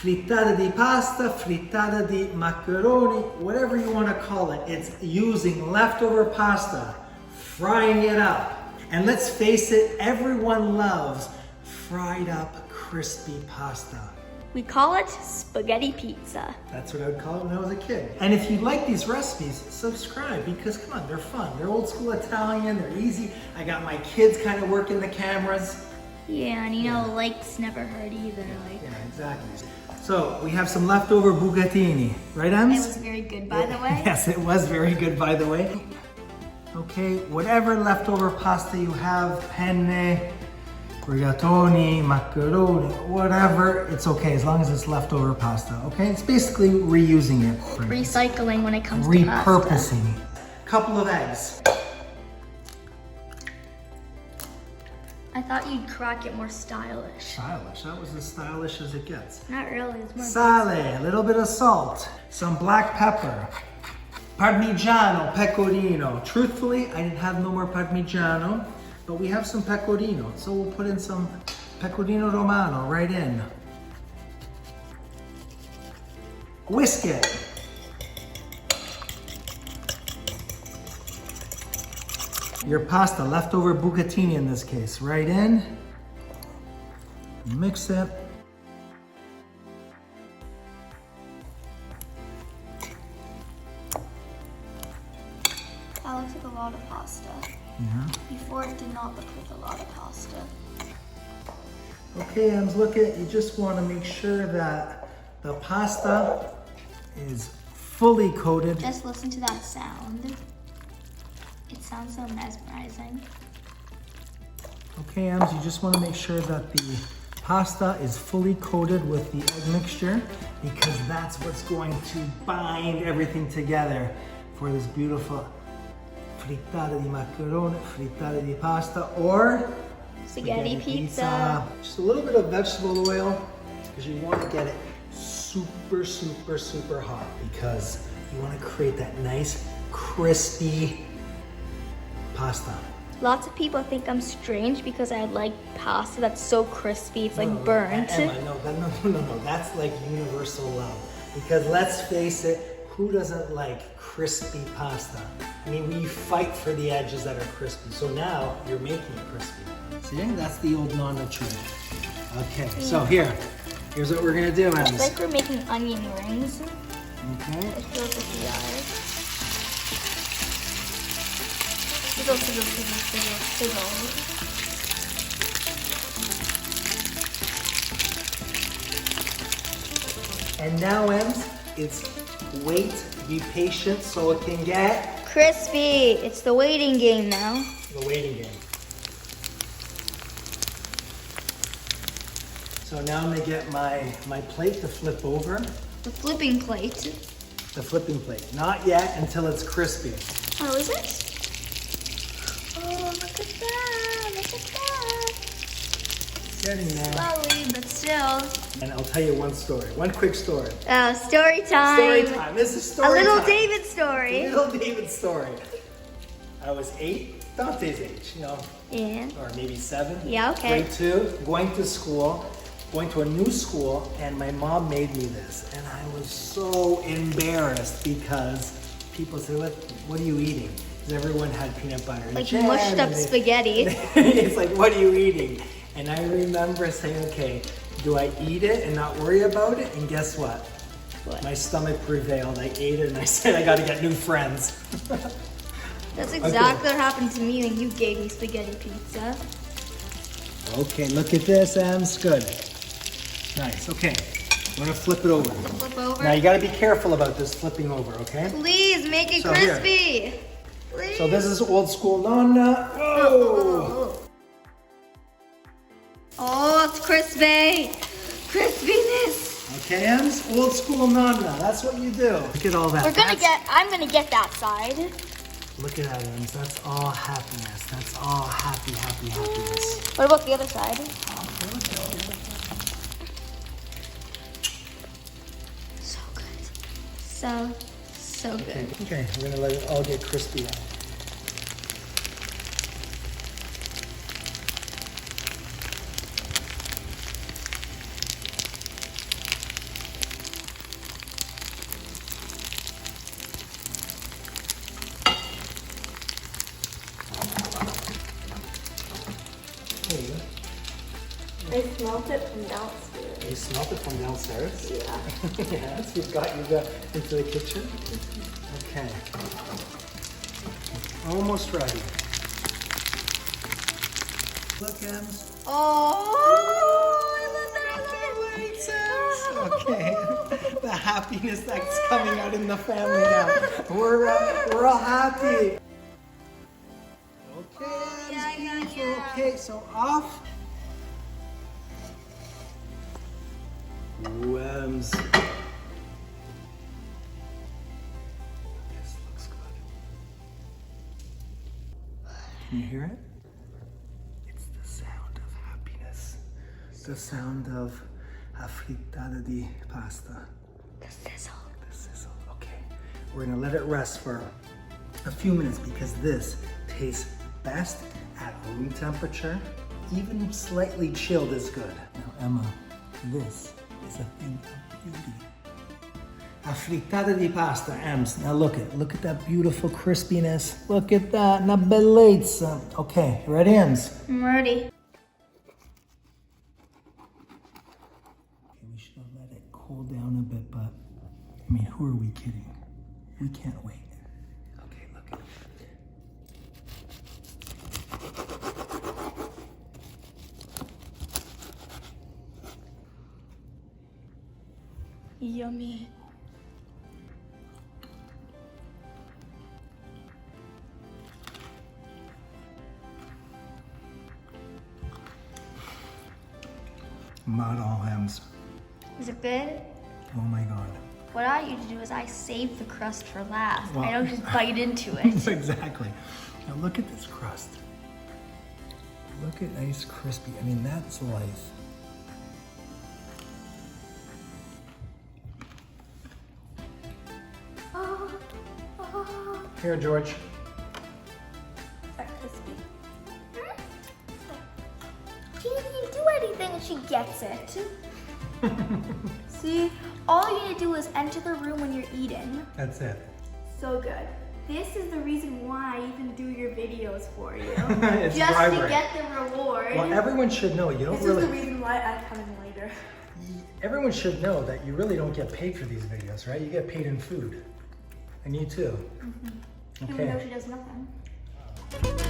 frittata di pasta, frittata di macaroni, whatever you want to call it. It's using leftover pasta, frying it up. And let's face it, everyone loves fried up, crispy pasta. We call it spaghetti pizza. That's what I would call it when I was a kid. And if you like these recipes, subscribe because come on, they're fun. They're old school Italian, they're easy. I got my kids kind of working the cameras. Yeah, and you know, likes never hurt either. Yeah, exactly. So we have some leftover bucatini, right, Ems? It was very good, by the way. Yes, it was very good, by the way. Okay, whatever leftover pasta you have, penne, rigatoni, macaroni, whatever, it's okay as long as it's leftover pasta, okay? It's basically reusing it. Recycling when it comes to repurposing. pasta. Couple of eggs. I thought you'd crack it more stylish. Stylish, that was as stylish as it gets. Not really, it's more Sale, a little bit of salt, some black pepper, Parmigiano, Pecorino. Truthfully, I didn't have no more Parmigiano, but we have some Pecorino, so we'll put in some Pecorino Romano right in. Whisk it. Your pasta, leftover bucatini in this case, right in. Mix it. That looks like a lot of pasta. Yeah. Before it did not look like a lot of pasta. Okay, Ems, look at, you just want to make sure that the pasta is fully coated. Just listen to that sound. It sounds so mesmerizing. Okay, Ems, you just want to make sure that the pasta is fully coated with the egg mixture because that's what's going to bind everything together for this beautiful frittata di macaroni, frittata di pasta, or Spaghetti pizza. Just a little bit of vegetable oil because you want to get it super, super, super hot because you want to create that nice, crispy pasta. Lots of people think I'm strange because I like pasta that's so crispy, it's like burnt. Emma, no, that's like universal love. Because let's face it, who doesn't like crispy pasta? I mean, we fight for the edges that are crispy. So now you're making it crispy. See, that's the old nonna trick. Okay, so here's what we're gonna do, Emma. It's like we're making onion rings. Okay. It feels like we are. Sizzle, sizzle, sizzle, sizzle, sizzle. And now, Ems, it's wait, be patient so it can get Crispy. It's the waiting game now. the waiting game. So now I'm gonna get my plate to flip over. The flipping plate. The flipping plate. Not yet until it's crispy. Oh, is it? Oh, look at that. Look at that. Getting there. Slowly, but still. And I'll tell you one story. One quick story. Story time. Story time. This is story A little time. David story. Little David story. I was 8, Dante's age, Yeah. or maybe 7. Yeah, okay. Grade 2, going to school, going to a new school, and my mom made me this. And I was so embarrassed because people said, what are you eating? Because everyone had peanut butter and Like jam, mushed up and spaghetti. It's like, what are you eating? And I remember saying, okay, do I eat it and not worry about it? And guess what? What? My stomach prevailed. I ate it and I said, I got to get new friends. That's exactly what happened to me when you gave me spaghetti pizza. Okay, look at this, Ems. Good. Nice. Okay, I'm gonna flip it over. Flip over. Now you gotta be careful about this flipping over, okay? Please make it So here. crispy. Please. So this is old school nonna. Whoa! Oh, it's crispy. Crispiness. Okay, Ems, old school nonna. That's what you do. Look at all that. I'm gonna get that side. Look at that, Ems. That's all happiness. That's all happiness. What about the other side? So good. So good. Okay, we're gonna let it all get crispy now. smelled it from downstairs. You smelled it from downstairs? Yeah. Yes, you got into the kitchen? Okay. Almost ready. Look, Ems. Oh, I love that. Okay. The happiness that's coming out in the family now. We're all happy. Okay, Yeah. okay, so off. Ems. This looks good. Can you hear it? It's the sound of happiness. The sound of a frittata di pasta. The sizzle. The sizzle. Okay. We're gonna let it rest for a few minutes because this tastes best at room temperature. Even slightly chilled is good. Now, Emma, this is a thing of beauty. A frittata di pasta, Ems. Now look at that beautiful crispiness. Look at that, una bellezza. Okay, ready, Ems? I'm ready. Okay, we should have let it cool down a bit, but I mean, who are we kidding? We can't wait. Okay, look. Yummy. Mud all Ems. Is it good? Oh my God. What I usually do is I save the crust for last. Well- I don't just bite into it. Exactly. Now look at this crust. Look at nice crispy. I mean, that's life. Here, George. Is that crispy? She didn't even do anything and she gets it. See, all you need to do is enter the room when you're eating. That's it. So good. This is the reason why I even do your videos for you. It's just bribery. to get the reward. Well, everyone should know. You don't This really. is the reason why I come in later. Everyone should know that you really don't get paid for these videos, right? You get paid in food. And you too. Even though Okay. she does nothing.